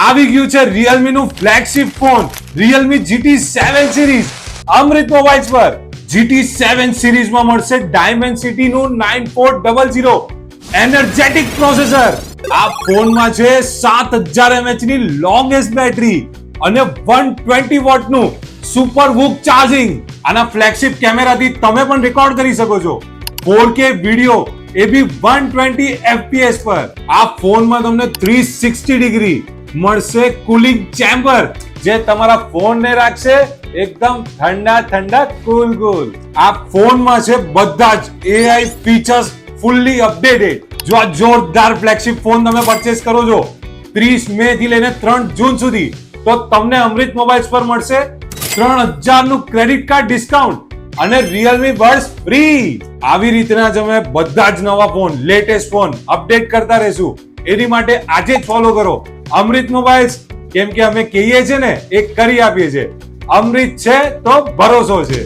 આવી ગયું છે Realme નું flagship phone Realme GT7 series Amrut mobiles પર. GT7 સિરીઝમાં મળશે Dimensity નું 9400 એનર્જેટિક પ્રોસેસર. આ ફોનમાં છે 7000 mAh ની લોંગેસ્ટ બેટરી અને 120 વોટ નું સુપર વૂક ચાર્જિંગ. આના ફ્લેગશિપ કેમેરાથી તમે પણ રેકોર્ડ કરી શકો છો 4K વિડિયો, એ બી 120 FPS પર. આ ફોનમાં તમને 360 ડિગ્રી મળશે કુલિંગ ચેમ્બર, જે તમારા ફોનને રાખશે એકદમ ઠંડા કુલ. આ ફોનમાં છે બધા જ AI ફીચર્સ ફુલ્લી અપડેટેડ. જો આ જોરદાર ફ્લેગશિપ ફોન તમે પરચેસ કરો છો 30 મે થી લઈને 3 જૂન સુધી, તો તમને અમૃત મોબાઈલ્સ પર મળશે 3000 નું ક્રેડિટ કાર્ડ ડિસ્કાઉન્ટ અને Realme બડ્સ ફ્રી. આવી રીતના જ અમે બધા જ નવા ફોન, લેટેસ્ટ ફોન અપડેટ કરતા રહેશું. એની માટે આજે જ ફોલો કરો અમૃત મોબાઈલ્સ, કેમ કે અમે કહીએ છીએ ને એ કરી આપીએ છીએ. અમૃત છે તો ભરોસો છે.